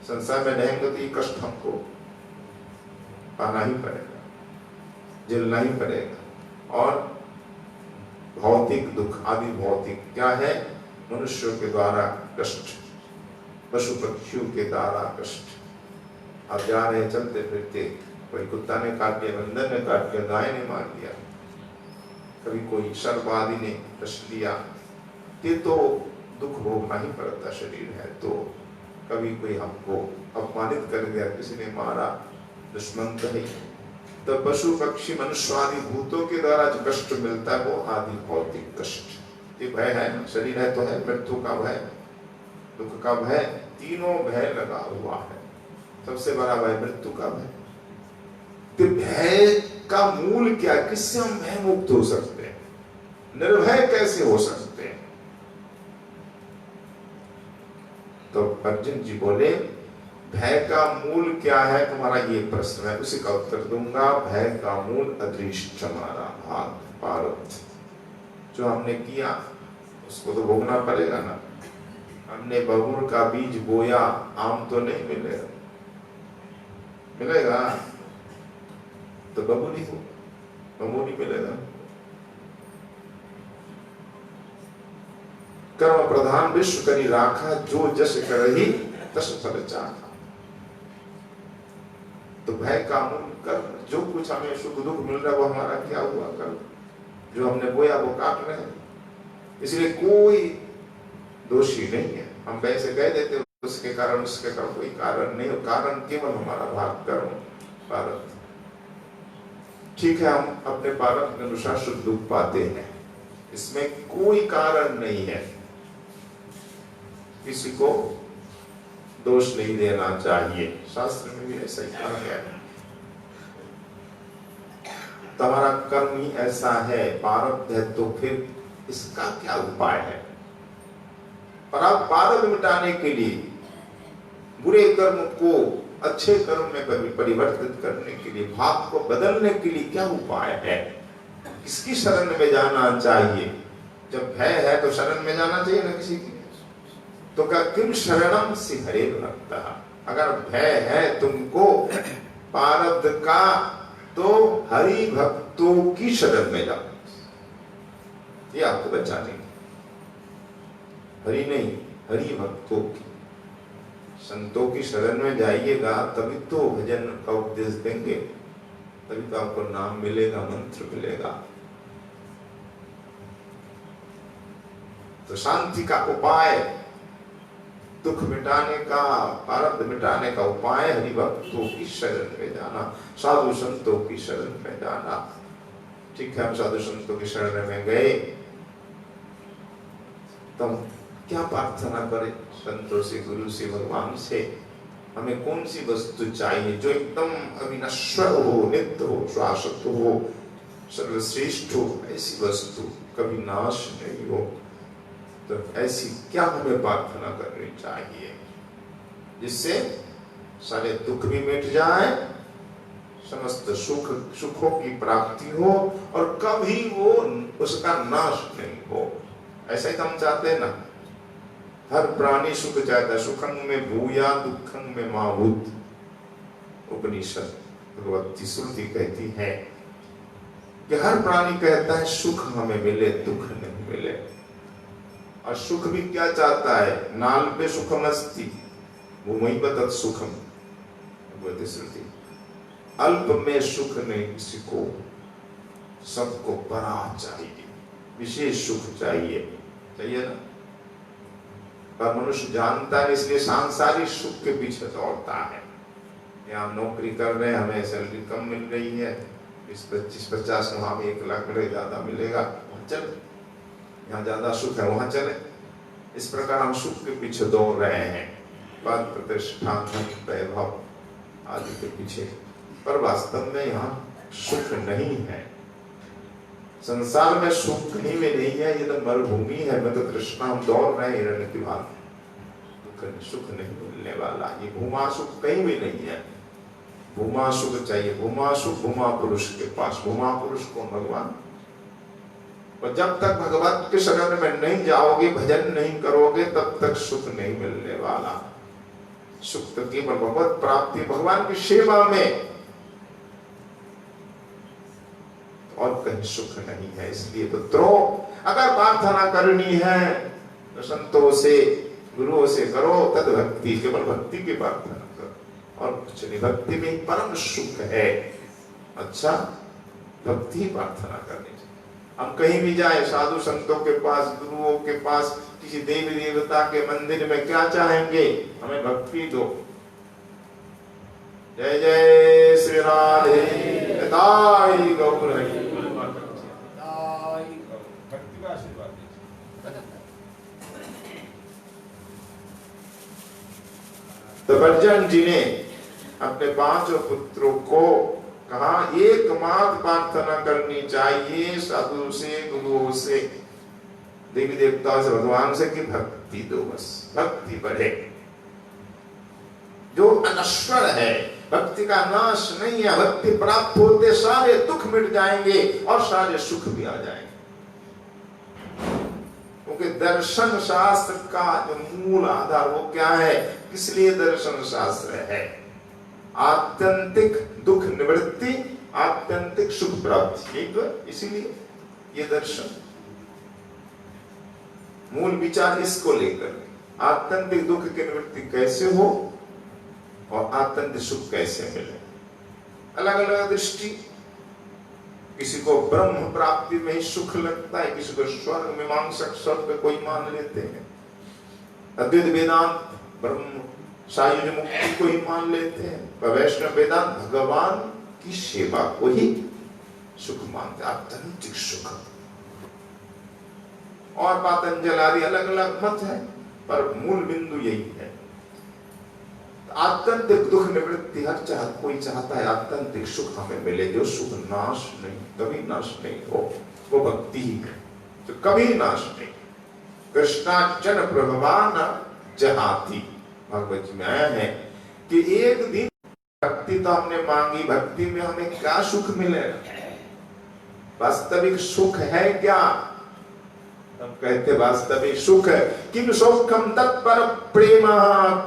S1: संसार में रहेंगे तो ये कष्ट हमको पाना ही पड़ेगा, झेलना ही पड़ेगा। और भौतिक दुख, आदि भौतिक क्या है? मनुष्यों के द्वारा कष्ट, पशु पक्षियों के द्वारा कष्ट। आप जा रहे चलते फिरते, कोई कुत्ता ने काट दिया, बंदर ने काट दिया, गाय ने मार दिया, कभी कोई सर्प आदि ने डस लिया, ये तो दुख भोगना ही पड़ता। शरीर है तो कभी कोई हमको अपमानित कर दिया, किसी ने मारा, दुश्मन तो है। तो पशु पक्षी मनुष्य आदि भूतों के द्वारा जो कष्ट मिलता है वो आदि भौतिक कष्ट। ये भय है, शरीर है तो है मृत्यु का भय, दुख का भय, तीनों भय लगा हुआ है। सबसे बड़ा भय मृत्यु का भय। तो भय का मूल क्या? किससे हम भय मुक्त हो सकते हैं? निर्भय कैसे हो सकते हैं? तो अर्जुन जी बोले, भय का मूल क्या है? तुम्हारा ये प्रश्न है, उसी का उत्तर दूंगा। भय का मूल अदृष्ट, हमारा भाग, प्रारब्ध। जो हमने किया उसको तो भोगना पड़ेगा ना। हमने बबूल का बीज बोया, आम तो नहीं मिलेगा, मिलेगा तो बबूल ही हो, बबूल ही मिलेगा। कर्म प्रधान विश्व करी राखा, जो जस करही तस फल चाखा। तो भय का मूल कर्म, जो कुछ हमें सुख दुख मिल रहा है वो हमारा क्या हुआ? कर्म। जो हमने बोया वो काट रहे हैं, इसलिए कोई दोषी नहीं है। हम वैसे कह देते उसके कारण, उसके कारण, कोई कारण नहीं, कारण केवल हमारा भाग, कर्म, प्रारब्ध। ठीक है, हम अपने प्रारब्ध के अनुसार सुख दुख पाते हैं, इसमें कोई कारण नहीं है। किसी को दोष नहीं देना चाहिए, शास्त्र में भी ऐसा ही कहा गया है। तुम्हारा कर्म ही ऐसा है, प्रारब्ध है, तो फिर इसका क्या उपाय है? पर आप प्रारब्ध मिटाने के लिए, बुरे कर्म को अच्छे कर्म में परिवर्तित करने के लिए, भाग को बदलने के लिए क्या उपाय है? किसकी शरण में जाना चाहिए? जब भय है तो शरण में जाना चाहिए ना किसी की। तो क्या किम शरणम से हरे लगता? अगर भय है तुमको प्रारब्ध का, तो हरि भक्तों की शरण में जाओ, ये आपको बचाने। हरि नहीं, हरि भक्तों की, संतों की शरण में जाइएगा, तभी तो भजन का उपदेश देंगे, तभी तो आपको नाम मिलेगा, मंत्र मिलेगा। तो शांति का उपाय, दुख मिटाने का, प्रारब्ध मिटाने का उपाय हरिभक्तों की शरण में जाना, साधु संतों की शरण में जाना। ठीक है, हम साधु संतों की शरण में गए तो हम क्या प्रार्थना करें? संतों से, गुरु से, भगवान से हमें कौन सी वस्तु चाहिए जो एकदम अविनश्वर हो, नित्य हो, शाश्वत हो, सर्वश्रेष्ठ हो? ऐसी वस्तु कभी नाश नहीं हो, तो ऐसी क्या हमें प्रार्थना करनी चाहिए जिससे सारे दुख भी मिट जाए, समस्त सुखों की प्राप्ति हो और कभी वो उसका नाश नहीं हो? ऐसा ही तो हम चाहते हैं ना। हर प्राणी सुख चाहता है। सुखं में भूया दुखं में माहुत, उपनिषद भगवती श्रुति कहती है कि हर प्राणी कहता है सुख हमें मिले, दुख नहीं मिले। और सुख भी क्या चाहता है? नाल पे सुखम अस्ति भूमि पर सुखम, भगवती श्रुति। अल्प में सुख नहीं किसी को, सबको बड़ा चाहिए, विशेष सुख चाहिए, चाहिए ना। पर मनुष्य जानता है, इसलिए सांसारिक सुख के पीछे दौड़ता है। यहाँ नौकरी कर रहे हैं, हमें सैलरी कम मिल रही है, 25-50 वहां में 1 लाख मिले, ज्यादा मिलेगा, वहां चले। यहाँ ज्यादा सुख है, वहां चले। इस प्रकार हम सुख के पीछे दौड़ रहे हैं, पद प्रतिष्ठा धन वैभव आदि के पीछे, पर वास्तव में यहाँ सुख नहीं है। संसार में सुख कहीं में नहीं है, ये तो मरुभूमि है। मैं तो तृष्णा, हम दौड़ रहे हैं हिरण्य की भांति, सुख नहीं मिलने वाला। ये भूमा सुख कहीं भी नहीं है। भूमा सुख चाहिए, भूमा सुख भूमा पुरुष के पास। भूमा पुरुष कौन? भगवान। और जब तक भगवत के शरण में नहीं जाओगे, भजन नहीं करोगे, तब तक सुख नहीं मिलने वाला। सुख तो केवल भगवत प्राप्ति, भगवान की सेवा में, और कहीं सुख नहीं है। इसलिए तो अगर प्रार्थना करनी है तो संतों से, गुरुओं से करो, तद भक्ति, केवल भक्ति की प्रार्थना करो, और कुछ नहीं। भक्ति में परम सुख है। अच्छा, भक्ति प्रार्थना करनी चाहिए। हम कहीं भी जाए, साधु संतों के पास, गुरुओं के पास, किसी देवी देवता के मंदिर में, क्या चाहेंगे? हमें भक्ति दो। जय जय श्री राधे, दाई गौर हरि। तो बर्जन जी ने अपने 5 पुत्रों को कहा, एकमात्र प्रार्थना करनी चाहिए साधु से, गुरुओं से, देवी देवताओं से, भगवान से, कि भक्ति दो। बस भक्ति बढ़े, जो अनश्वर है, भक्ति का नाश नहीं है। भक्ति प्राप्त होते सारे दुख मिट जाएंगे और सारे सुख भी आ जाएंगे। क्योंकि दर्शन शास्त्र का जो मूल आधार वो क्या है? इसलिए दर्शन शास्त्र है आत्यंतिक दुख निवृत्ति, आत्यंतिक सुख प्राप्ति। एक तो इसीलिए ये दर्शन मूल विचार इसको लेकर, आत्यंतिक दुख की निवृत्ति कैसे हो और आत्यंतिक सुख कैसे मिले। अलग अलग दृष्टि, किसी को ब्रह्म प्राप्ति में ही सुख लगता है, किसी को स्वर्ग मीमांसक स्वर्ग कोई मान लेते हैं, अद्वैत वेदांत ब्रह्म सायुज मुक्ति को ही मान लेते हैं, वैष्णव वेदांत भगवान की सेवा को ही सुख मानते, आत्यंतिक सुख। और पातंजल आदि अलग अलग मत है, पर मूल बिंदु यही है। आत्यंतिक दुख निवृत्ति, हर कोई चाहता है आत्यंतिक सुख हमें मिले, जो सुख नाश नहीं, कभी नाश नहीं हो। वो भक्ति ही है जो कभी नाश नहीं। कृष्णार्चन प्रभवान जहाती, भगवत जी में आया है कि एक दिन भक्ति तो हमने मांगी, भक्ति में हमें क्या सुख मिलेगा? वास्तविक सुख है क्या? हम कहते वास्तविक सुख है, किम सुखम तत्पर प्रेम,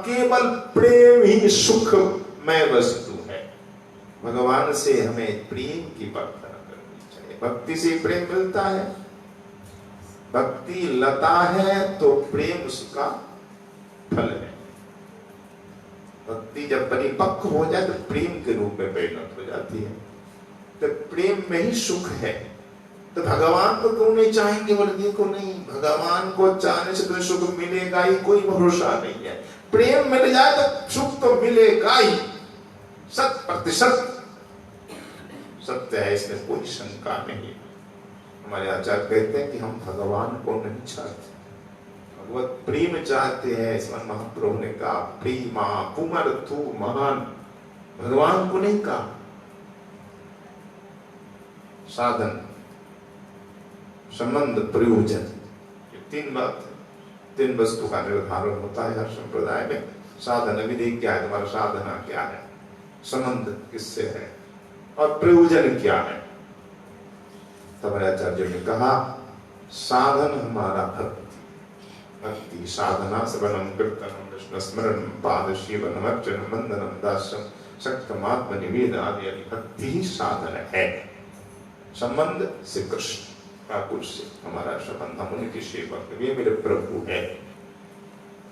S1: केवल प्रेम ही सुख में वस्तु है। भगवान से हमें प्रेम की प्रार्थना करनी चाहिए। भक्ति से प्रेम मिलता है, भक्ति लता है तो प्रेम उसका फल है। भक्ति जब परिपक्व हो जाए तो प्रेम के रूप में परिणत हो जाती है। तो प्रेम में ही सुख है। तो भगवान को क्यों नहीं चाहेंगे? बोले देखो नहीं, भगवान को चाहने से तो सुख मिलेगा ही, कोई भरोसा नहीं है। प्रेम मिल जाए तो सुख तो मिलेगा ही, 100% सत्य है, इसमें कोई शंका नहीं। हमारे आचार्य कहते हैं कि हम भगवान को नहीं चाहते, भगवत प्रेम चाहते हैं। इसमें महाप्रभु ने कहा प्रेमा पुमर्थु महान, भगवान को नहीं कहा। साधन, संबंध, प्रयोजन, ये 3 बात, 3 वस्तु का निर्धारण होता है हर संप्रदाय में। साधन विधि क्या है, तुम्हारा साधना क्या है, संबंध किससे है, और प्रयोजन क्या है। तब आचार्य ने कहा साधन हमारा भक्ति, भक्ति साधना श्रवणम कीर्तनम विष्णु स्मरणम पाद सेवनम अर्चनम वंदनम दास्यम शक्तमात्म निवेद आदि भक्ति ही साधन है। संबंध से कृष्ण ठाकुर से हमारा संबंध, हम उनकी सेवा करें, ये मेरे प्रभु है।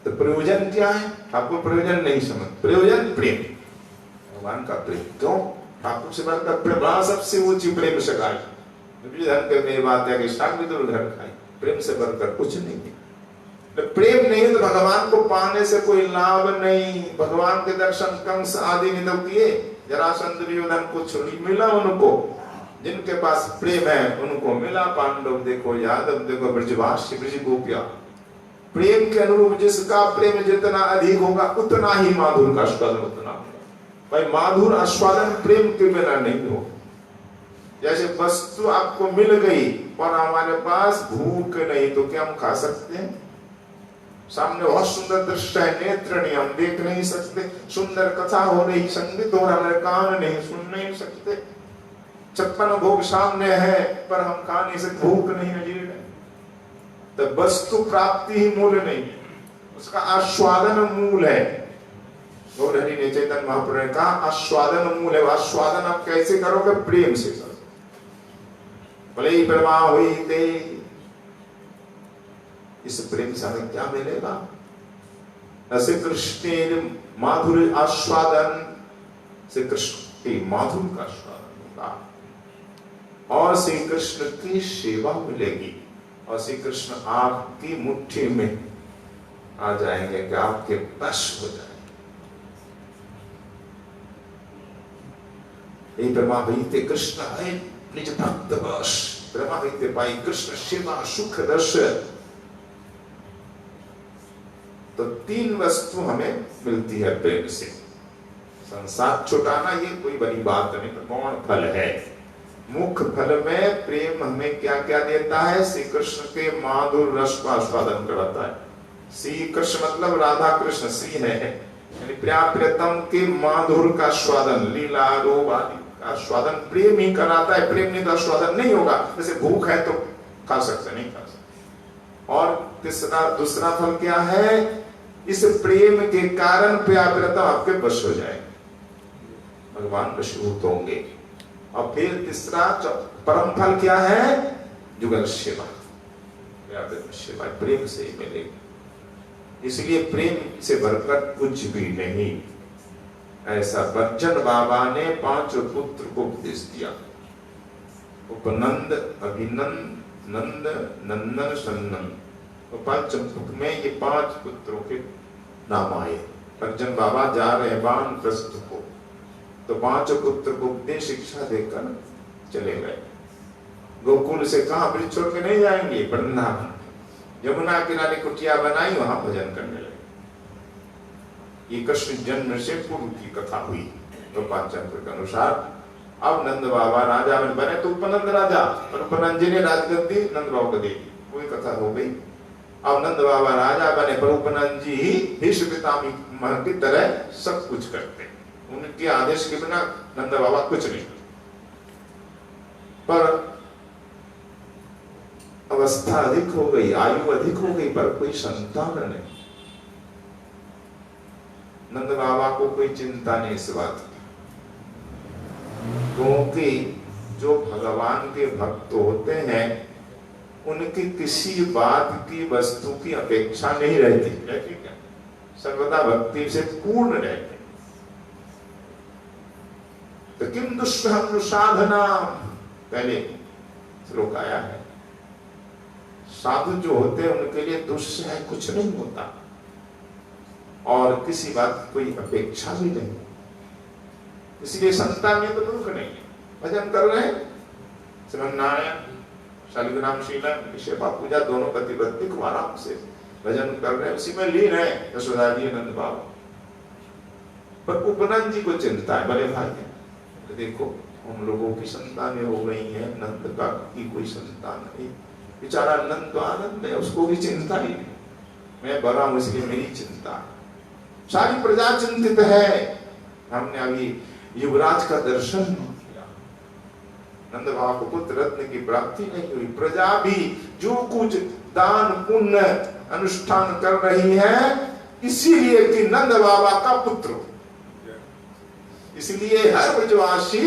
S1: तो प्रयोजन क्या है? ठाकुर प्रयोजन नहीं समझ, प्रयोजन प्रेम, भगवान का प्रेम। क्यों? ठाकुर से बढ़कर प्रेम, सबसे ऊंची प्रेम सगाई। धन करने बात है कि साग भी दुर्धन खाई, प्रेम से बढ़कर कुछ नहीं है। तो प्रेम नहीं तो भगवान को पाने से कोई लाभ नहीं। भगवान के दर्शन कंस आदि ने तो किए, जरासंध दुर्योधन को छुरी मिला उनको, जिनके पास प्रेम है उनको मिला। पांडव देखो, यादव देखो, ब्रजवासी, ब्रज गोपिया, प्रेम के अनुरूप जिसका प्रेम जितना अधिक होगा उतना ही माधुर का आस्वादन उतना होगा। भाई माधुर आस्वादन प्रेम के बिना नहीं हो। जैसे वस्तु आपको मिल गई और हमारे पास भूख नहीं तो क्या हम खा सकते हैं? सामने बहुत सुंदर दृश्य है, नेत्र नहीं, हम देख नहीं सकते। सुंदर कथा हो रही, संगीत हो रहा है, कान नहीं, सुन नहीं सकते। 56 भोग सामने है पर हम खा नहीं सकते, भूख नहीं है, जीव नहीं। तो वस्तु प्राप्ति ही मूल नहीं है, उसका आस्वादन मूल है। गौरहरि ने चैतन्य महाप्रभु ने कहा आस्वादन मूल है। आस्वादन आप कैसे करोगे? प्रेम से करो। भले ही प्रवाह हुई थे, इस प्रेम से हमें क्या मिलेगा? ऐसे कृष्ण माधुर्य आस्वादन से कृष्ण के माधुर्य का आस्वादन होगा और श्री कृष्ण की सेवा मिलेगी और श्री कृष्ण आपकी मुट्ठी में आ जाएंगे कि आपके बस हो जाएंगे। ब्रह्माविते कृष्ण है निज भक्त वश, ब्रह्माविते पाई कृष्ण सेवा सुख दर्शन। तो 3 वस्तु हमें मिलती है प्रेम से। संसार छुटाना ये कोई बड़ी बात नहीं, गौण फल है। मुख्य फल में प्रेम हमें क्या क्या देता है? श्री कृष्ण के माधुर रस का आस्वादन कराता है। श्री कृष्ण मतलब राधा कृष्ण, श्री है यानी प्रियतम के माधुर का स्वादन, लीला रूप आदि का आस्वादन प्रेम ही कराता है। प्रेम नहीं तो आस्वादन नहीं होगा। जैसे भूख है तो खा सकते, नहीं खा सकते। और दूसरा फल क्या है? इस प्रेम के कारण प्रियतम आपके बस हो जाए, भगवान वशीभूत होंगे। और फिर तीसरा परम फल क्या है? जुगल सेवा, सेवा प्रेम से ही मिलेगी। इसलिए प्रेम से बढ़कर कुछ भी नहीं। ऐसा बच्चन बाबा ने 5 पुत्र को उपदेश दिया। उपनंद, अभिनंद, नंद, नंदन, सन्नन। तो 5 में ये 5 पुत्रों के नाम आए। बच्चन बाबा जा रहे वानप्रस्थ को, तो 5 पुत्र को उपदेश शिक्षा देकर चले गए। गोकुल से कहा ब्रिज छोड़ के नहीं जाएंगे, वृंदावन यमुना किनारे कुटिया बनाई, वहां भजन करने लगे। ये कृष्ण जन्म से पूर्व की कथा हुई। तो पांचतंत्र के अनुसार अब नंद बाबा राजा में बने तो उपनंद राजा, और उपनंद जी ने राजगद्दी नंद बाबा को दे दी, कोई कथा हो गई। अब नंद बाबा राजा बने पर उपनंद जी ही भीष्म पितामह की तरह सब कुछ करते, उनके आदेश के बिना नंद बाबा कुछ नहीं। पर अवस्था अधिक हो गई, आयु अधिक हो गई, पर कोई संतान नहीं। नंद बाबा को कोई चिंता नहीं इस बात की, क्योंकि जो भगवान के भक्त होते हैं उनकी किसी बात की वस्तु की अपेक्षा नहीं रहती, रहती क्या? सर्वदा भक्ति से पूर्ण रहते। तो किम दुष्कर्म साधना, पहले श्लोक आया है। साधु जो होते हैं उनके लिए दुष्य कुछ नहीं होता और किसी बात की कोई अपेक्षा भी नहीं, इसलिए संतान में तो दुख नहीं है। भजन कर रहे हैं, श्रीमन नारायण शालिग्राम शीला शेफा पूजा दोनों प्रतिपत्ति को आराम से भजन कर रहे हैं, उसी में लीन है यशोदा जी नंद बाबा। पर उपनंद जी को चिंता है, बड़े भाई है, तो देखो हम लोगों की संतानें हो गई हैं, नंद का की कोई संतान नहीं, बेचारा नंद तो आनंद है, उसको भी चिंता ही नहीं, मैं बड़ा हूं इसलिए मेरी चिंता है। सारी प्रजा चिंतित है। हमने अभी युवराज का दर्शन नहीं किया, नंद बाबा को पुत्र रत्न की प्राप्ति नहीं हुई, प्रजा भी जो कुछ दान पुण्य अनुष्ठान कर रही है इसीलिए कि नंद बाबा का पुत्र, इसलिए हर ब्रजवासी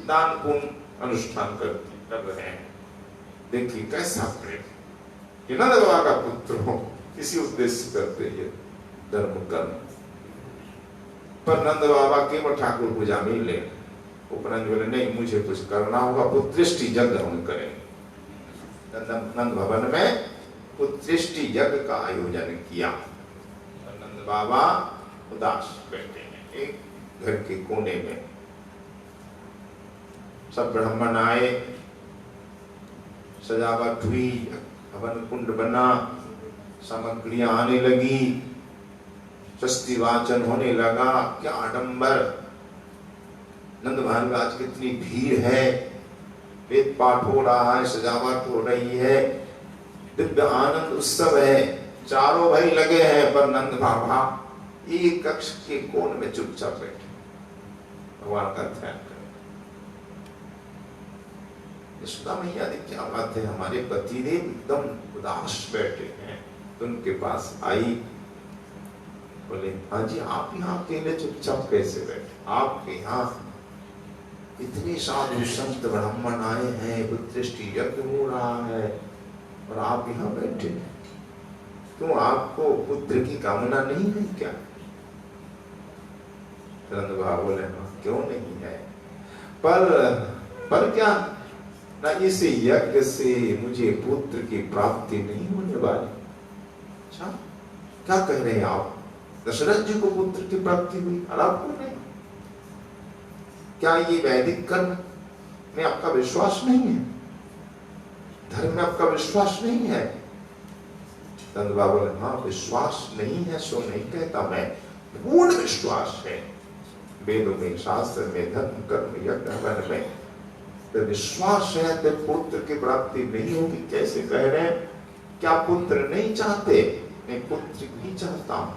S1: दान पुण्य अनुष्ठान कर रहे हैं। देखिए कैसा प्रेम कि नंद बाबा का पुत्र हो, इसी उद्देश्य करते ये धर्म कर्म। पर नंद बाबा केवल ठाकुर पूजा में ले, उपनंद बोले नहीं मुझे कुछ करना होगा, पुत्रेष्टि यज्ञ हम करेंगे। नंद भवन में पुत्रेष्टि यज्ञ का आयोजन किया। नंद बाबा उदास बैठे हैं एक घर के कोने में, सब ब्राह्मण आए, सजावट हुई, हवन कुंड बना, सामग्रियां आने लगी, शस्ति वाचन होने लगा, क्या आडंबर। नंद महाराज कितनी भीड़ है, वेद पाठ हो रहा है, सजावट हो रही है, दिव्य आनंद उत्सव है, चारों भाई लगे हैं, पर नंद बाबा एक कक्ष के कोण में चुपचाप बैठे भगवान का ध्यान कर। यशोदा मैया ने क्या बात है, हमारे पतिदेव एकदम उदास बैठे हैं, तो उनके पास आई, बोले हाँ जी आप यहाँ अकेले चुपचाप कैसे बैठे, आपके यहाँ इतने साधु संत ब्राह्मण आए हैं, पुत्रेष्टि यज्ञ हो रहा है और आप यहाँ बैठे हैं, क्यों आपको पुत्र की कामना नहीं है क्या? नंद बाबा बोले हाँ क्यों नहीं है, पर क्या ना इस यज्ञ से मुझे पुत्र की प्राप्ति नहीं होने वाली। अच्छा क्या कह रहे हैं आप, दशरथ जी को पुत्र की प्राप्ति हुई और आपको नहीं? क्या ये वैदिक कर्म में आपका विश्वास नहीं है, धर्म में आपका विश्वास नहीं है? नंद बाबा बोले हाँ विश्वास नहीं है सो नहीं कहता मैं, पूर्ण विश्वास है। वेदों में शास्त्र में धर्म कर्म यज्ञ हवन में तो विश्वास है, तो पुत्र की प्राप्ति नहीं होगी कैसे कह रहे हैं? क्या पुत्र नहीं चाहते? मैं पुत्र भी चाहता हूं,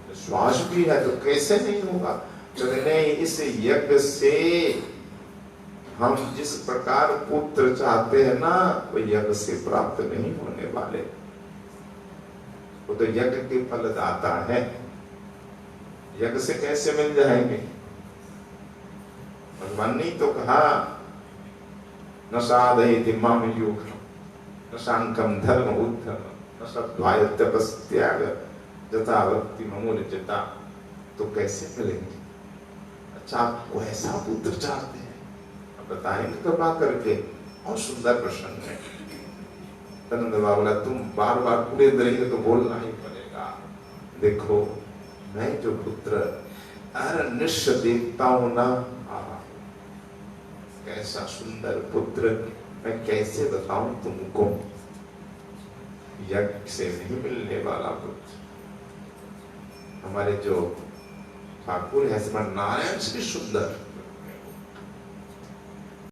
S1: विश्वास भी है, तो कैसे नहीं होगा? तो नहीं, इस यज्ञ से हम जिस प्रकार पुत्र चाहते हैं ना वो यज्ञ से प्राप्त नहीं होने वाले, वो तो यज्ञ के फल दाता है, यज्ञ से कैसे मिल जाएंगे? भगवान ने तो कहा न साधयति माम योगम न सांकम धर्म उद्धम न सद्भाय तपस्त्याग जथा भक्ति ममोनिजता, तो कैसे मिलेंगे? अच्छा आपको ऐसा पुत्र चाहते हैं, अब बताएंगे कृपा करके। और सुंदर प्रश्न है। नंद बाबा बोला तुम बार बार पूरे दरेंगे तो बोलना ही पड़ेगा। देखो मैं जो पुत्र अरनिश देखता हूं ना, कैसा सुंदर पुत्र, मैं कैसे बताऊं तुमको, यज्ञ से नहीं मिलने वाला पुत्र। हमारे जो ठाकुर है श्रीमन नारायण से सुंदर